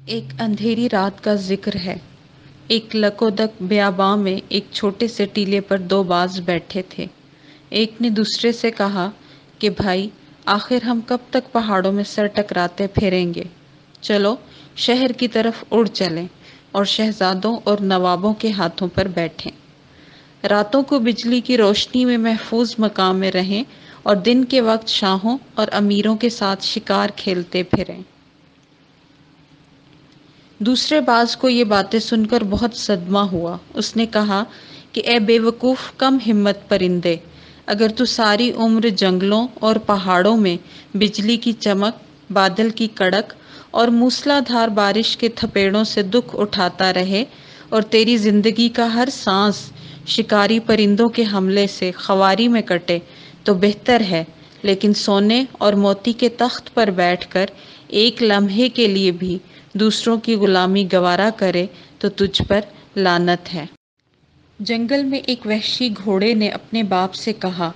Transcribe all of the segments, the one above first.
ایک اندھیری رات کا ذکر ہے۔ ایک لکودک بیاباں میں ایک چھوٹے سے ٹیلے پر دو باز بیٹھے تھے۔ ایک نے دوسرے سے کہا کہ بھائی، آخر ہم کب تک پہاڑوں میں سر ٹکراتے پھریں گے؟ چلو شہر کی طرف اڑ چلیں اور شہزادوں اور نوابوں کے ہاتھوں پر بیٹھیں۔ راتوں کو بجلی کی روشنی میں محفوظ مقام میں رہیں اور دن کے وقت شاہوں اور امیروں کے ساتھ شکار کھیلتے پھریں۔ دوسرے باز کو یہ باتیں سن کر بہت صدمہ ہوا۔ اس نے کہا کہ اے بے وقوف کم ہمت پرندے، اگر تو ساری عمر جنگلوں اور پہاڑوں میں بجلی کی چمک، بادل کی کڑک اور موسلا دھار بارش کے تھپیڑوں سے دکھ اٹھاتا رہے اور تیری زندگی کا ہر سانس شکاری پرندوں کے حملے سے خواری میں کٹے تو بہتر ہے، لیکن سونے اور موتی کے تخت پر بیٹھ کر ایک لمحے کے لیے بھی دوسروں کی غلامی گوارا کرے تو تجھ پر لعنت ہے۔ جنگل میں ایک وحشی گھوڑے نے اپنے باپ سے کہا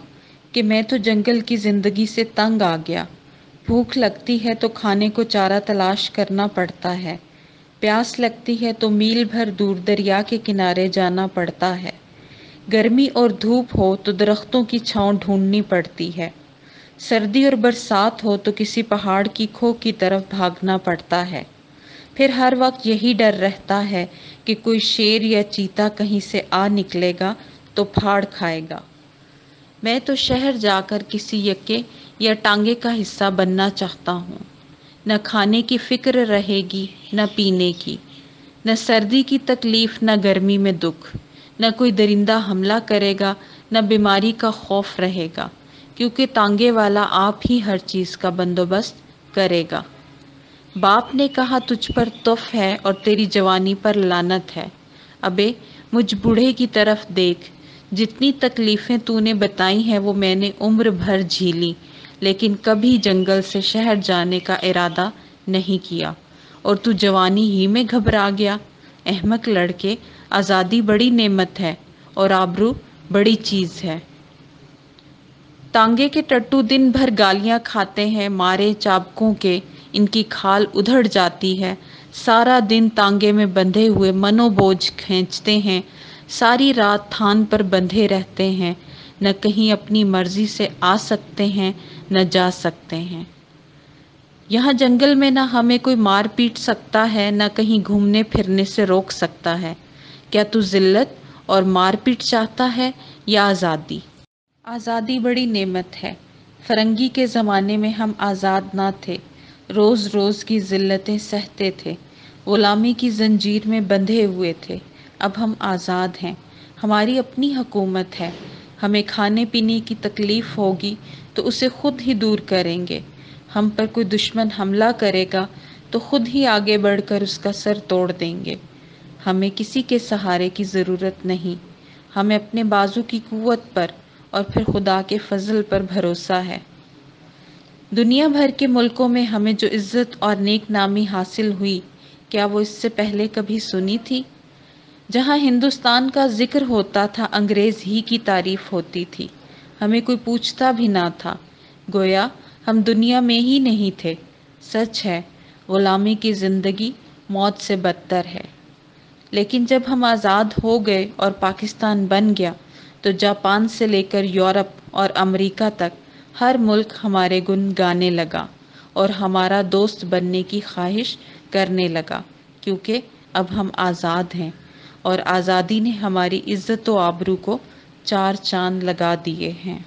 کہ میں تو جنگل کی زندگی سے تنگ آ گیا۔ بھوک لگتی ہے تو کھانے کو چارہ تلاش کرنا پڑتا ہے، پیاس لگتی ہے تو میل بھر دور دریا کے کنارے جانا پڑتا ہے، گرمی اور دھوپ ہو تو درختوں کی چھاؤں ڈھونڈنی پڑتی ہے، سردی اور برسات ہو تو کسی پہاڑ کی کھو کی طرف بھاگنا پڑتا ہے، پھر ہر وقت یہی ڈر رہتا ہے کہ کوئی شیر یا چیتا کہیں سے آ نکلے گا تو پھاڑ کھائے گا۔ میں تو شہر جا کر کسی یکے یا ٹانگے کا حصہ بننا چاہتا ہوں۔ نہ کھانے کی فکر رہے گی، نہ پینے کی، نہ سردی کی تکلیف، نہ گرمی میں دکھ، نہ کوئی درندہ حملہ کرے گا، نہ بیماری کا خوف رہے گا، کیونکہ ٹانگے والا آپ ہی ہر چیز کا بندوبست کرے گا۔ باپ نے کہا تجھ پر تف ہے اور تیری جوانی پر لعنت ہے۔ ابے مجھ بوڑھے کی طرف دیکھ، جتنی تکلیفیں تو نے بتائی ہیں وہ میں نے عمر بھر جھیلی، لیکن کبھی جنگل سے شہر جانے کا ارادہ نہیں کیا، اور تو جوانی ہی میں گھبرا گیا۔ احمق لڑکے، آزادی بڑی نعمت ہے اور آبرو بڑی چیز ہے۔ ٹانگے کے ٹٹو دن بھر گالیاں کھاتے ہیں مارے چابکوں کے، ان کی کھال ادھڑ جاتی ہے، سارا دن ٹانگے میں بندھے ہوئے منو بوجھ کھینچتے ہیں، ساری رات تھان پر بندھے رہتے ہیں، نہ کہیں اپنی مرضی سے آ سکتے ہیں نہ جا سکتے ہیں۔ یہاں جنگل میں نہ ہمیں کوئی مار پیٹ سکتا ہے، نہ کہیں گھومنے پھرنے سے روک سکتا ہے۔ کیا تو ذلت اور مار پیٹ چاہتا ہے یا آزادی؟ آزادی بڑی نعمت ہے۔ فرنگی کے زمانے میں ہم آزاد نہ تھے، روز روز کی ذلتیں سہتے تھے، غلامی کی زنجیر میں بندھے ہوئے تھے۔ اب ہم آزاد ہیں، ہماری اپنی حکومت ہے، ہمیں کھانے پینے کی تکلیف ہوگی تو اسے خود ہی دور کریں گے، ہم پر کوئی دشمن حملہ کرے گا تو خود ہی آگے بڑھ کر اس کا سر توڑ دیں گے۔ ہمیں کسی کے سہارے کی ضرورت نہیں، ہمیں اپنے بازو کی قوت پر اور پھر خدا کے فضل پر بھروسہ ہے۔ دنیا بھر کے ملکوں میں ہمیں جو عزت اور نیک نامی حاصل ہوئی، کیا وہ اس سے پہلے کبھی سنی تھی؟ جہاں ہندوستان کا ذکر ہوتا تھا انگریز ہی کی تعریف ہوتی تھی، ہمیں کوئی پوچھتا بھی نہ تھا، گویا ہم دنیا میں ہی نہیں تھے۔ سچ ہے، غلامی کی زندگی موت سے بدتر ہے۔ لیکن جب ہم آزاد ہو گئے اور پاکستان بن گیا تو جاپان سے لے کر یورپ اور امریکہ تک ہر ملک ہمارے گن گانے لگا اور ہمارا دوست بننے کی خواہش کرنے لگا، کیونکہ اب ہم آزاد ہیں اور آزادی نے ہماری عزت و آبرو کو چار چاند لگا دیے ہیں۔